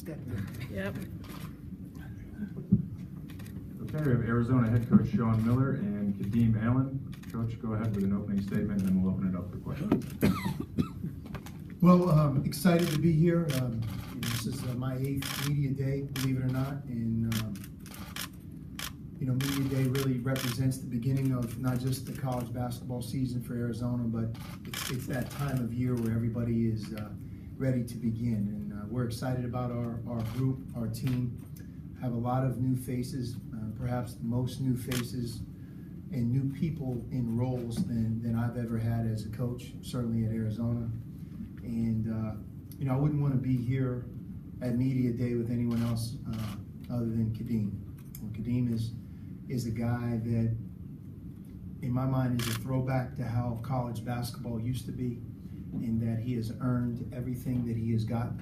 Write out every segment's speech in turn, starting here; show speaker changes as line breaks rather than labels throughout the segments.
stepped in.
Yep.
Okay, we have Arizona head coach Sean Miller and Kadeem Allen. Coach, go ahead with an opening statement, and then we'll open it up for questions.
Well, excited to be here. This is my 8th media day, believe it or not, and media day really represents the beginning of not just the college basketball season for Arizona, but it's that time of year where everybody is ready to begin, and we're excited about our group, our team. Have a lot of new faces, perhaps most new faces and new people in roles than I've ever had as a coach, certainly at Arizona. And I wouldn't want to be here at media day with anyone else other than Kadeem. Well, Kadeem is a guy that, in my mind, is a throwback to how college basketball used to be, in that he has earned everything that he has got.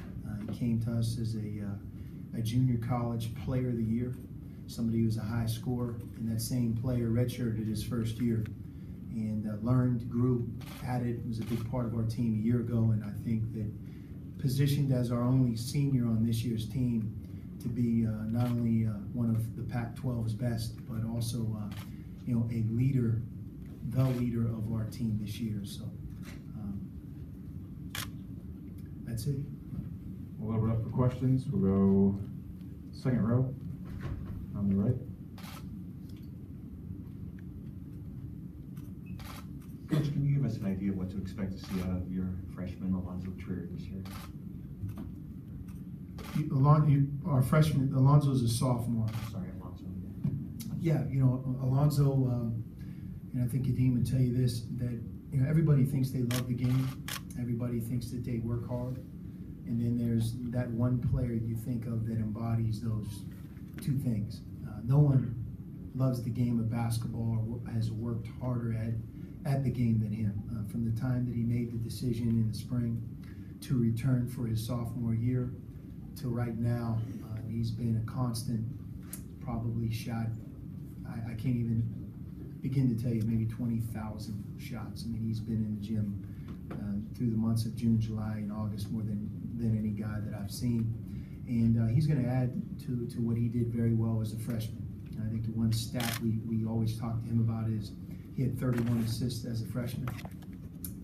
He came to us as a junior college player of the year, somebody who was a high scorer, and that same player redshirted his first year and learned, grew, added, was a big part of our team a year ago, and I think that positioned as our only senior on this year's team to be not only one of the Pac-12's best, but also a leader, the leader of our team this year. So that's it.
We'll open up for questions. We'll go second row on the right.
Coach, can you give us an idea of what to expect to see out of your freshman Alonzo Trier this year?
Our freshman, Alonzo's a sophomore.
Sorry, Alonzo.
Yeah, Alonzo, and I think Kadeem would tell you this, that everybody thinks they love the game. Everybody thinks that they work hard. And then there's that one player you think of that embodies those two things. No one loves the game of basketball or has worked harder at the game than him. From the time that he made the decision in the spring to return for his sophomore year to right now, he's been a constant, probably shot, I can't even begin to tell you, maybe 20,000 shots. I mean, he's been in the gym through the months of June, July, and August more than any guy that I've seen. And he's going to add to what he did very well as a freshman. And I think the one stat we always talk to him about is he had 31 assists as a freshman.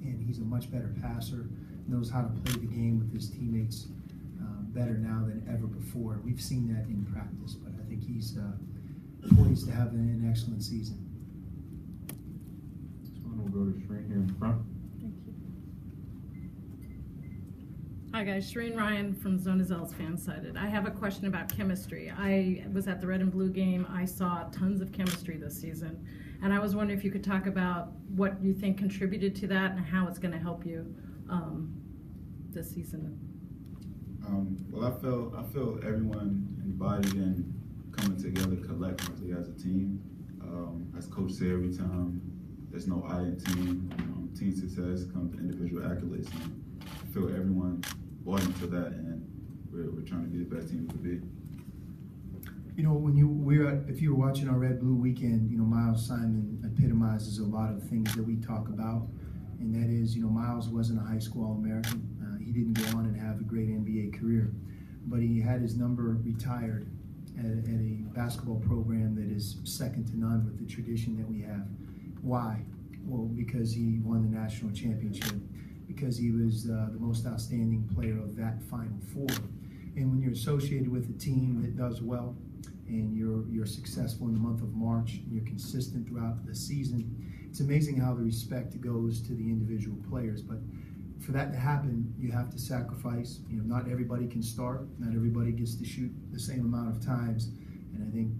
And he's a much better passer, knows how to play the game with his teammates better now than ever before. We've seen that in practice, but I think he's poised to have an excellent season.
This one will go to Shreen here in front.
Thank you. Hi guys, Shreen Ryan from Zona Zell's Fansided. I have a question about chemistry. I was at the Red and Blue game. I saw tons of chemistry this season, and I was wondering if you could talk about what you think contributed to that and how it's going to help you this season.
Well, I feel everyone embodied in coming together collectively as a team. As Coach said, every time there's no I in team. Team success comes to individual accolades. And I feel everyone bought into that, and we're trying to be the best team we could be.
If you were watching our Red Blue weekend, Miles Simon epitomizes a lot of things that we talk about, and that is, Miles wasn't a high school All-American. He didn't go on and have a great NBA career, but he had his number retired at a basketball program that is second to none with the tradition that we have. Why? Well, because he won the national championship, because he was the most outstanding player of that Final Four. And when you're associated with a team that does well, and you're successful in the month of March, and you're consistent throughout the season, it's amazing how the respect goes to the individual players. But for that to happen, you have to sacrifice. Not everybody can start. Not everybody gets to shoot the same amount of times. And I think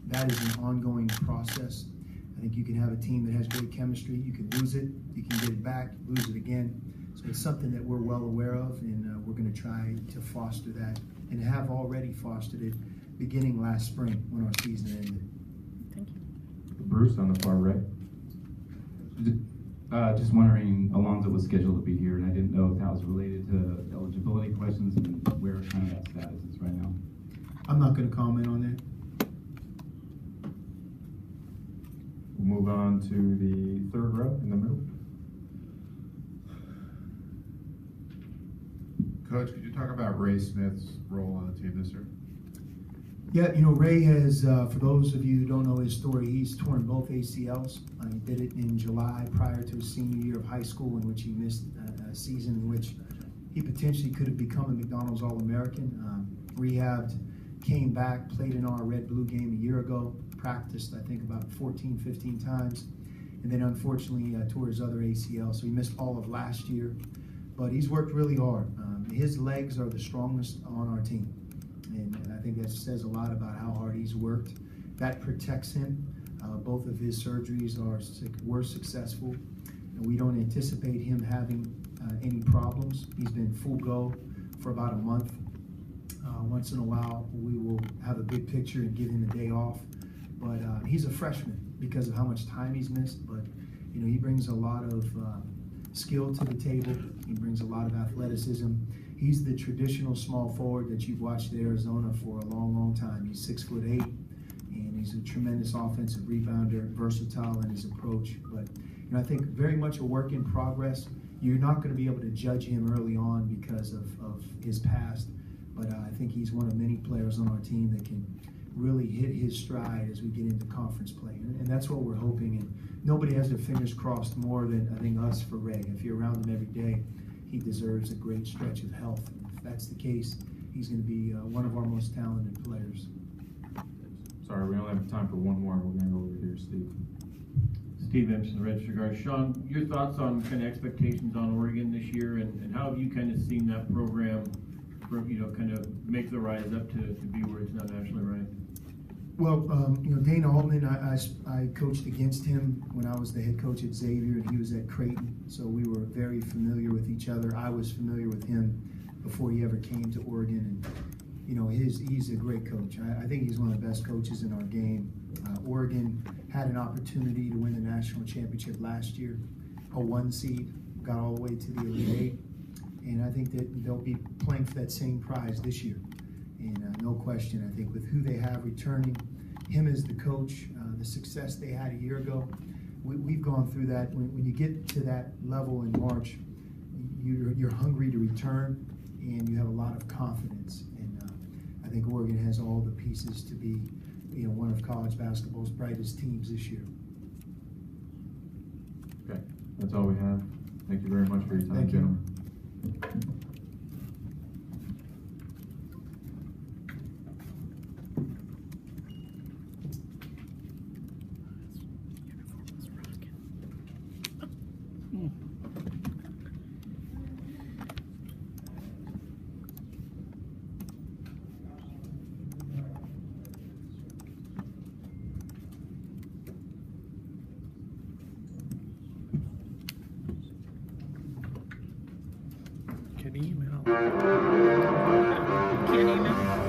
that is an ongoing process. I think you can have a team that has great chemistry. You can lose it. You can get it back. Lose it again. So it's something that we're well aware of, and we're going to try to foster that, and have already fostered it beginning last spring when our season ended.
Thank you.
Bruce on the far right.
Just wondering, Alonzo was scheduled to be here, and I didn't know if that was related to eligibility questions and where kind of that status is right now.
I'm not going to comment on that.
We'll move on to the third row in the middle.
Coach, could you talk about Ray Smith's role on the team this year?
Yeah, Ray has, for those of you who don't know his story, he's torn both ACLs. He did it in July prior to his senior year of high school, in which he missed a season in which he potentially could have become a McDonald's All-American. Rehabbed, came back, played in our red-blue game a year ago, practiced, I think, about 14, 15 times, and then unfortunately tore his other ACL, so he missed all of last year. But he's worked really hard. His legs are the strongest on our team. And I think that says a lot about how hard he's worked. That protects him. Both of his surgeries were successful, and we don't anticipate him having any problems. He's been full go for about a month. Once in a while, we will have a big picture and give him a day off. But he's a freshman because of how much time he's missed. But he brings a lot of skill to the table. He brings a lot of athleticism. He's the traditional small forward that you've watched at Arizona for a long, long time. He's 6'8", and he's a tremendous offensive rebounder, versatile in his approach. But I think very much a work in progress. You're not going to be able to judge him early on because of his past, but I think he's one of many players on our team that can really hit his stride as we get into conference play, and that's what we're hoping. And nobody has their fingers crossed more than I think us for Ray. If you're around him every day, he deserves a great stretch of health. And if that's the case, he's going to be one of our most talented players.
Sorry, we only have time for one more. We're going to go over here, Steve.
Steve Empson, the Register Guard. Sean, your thoughts on kind of expectations on Oregon this year, and how have you kind of seen that program, kind of make the rise up to be where it's now nationally ranked?
Well, Dana Altman, I coached against him when I was the head coach at Xavier, and he was at Creighton, so we were very familiar with each other. I was familiar with him before he ever came to Oregon, and he's a great coach. I think he's one of the best coaches in our game. Oregon had an opportunity to win the national championship last year, a 1 seed, got all the way to the Elite Eight, and I think that they'll be playing for that same prize this year. And no question, I think with who they have returning, him as the coach, the success they had a year ago, we've gone through that. When you get to that level in March, you're hungry to return, and you have a lot of confidence. And I think Oregon has all the pieces to be, one of college basketball's brightest teams this year.
Okay, that's all we have. Thank you very much for your time,
Thank you.
gentlemen.
Kadeem out. Kadeem out.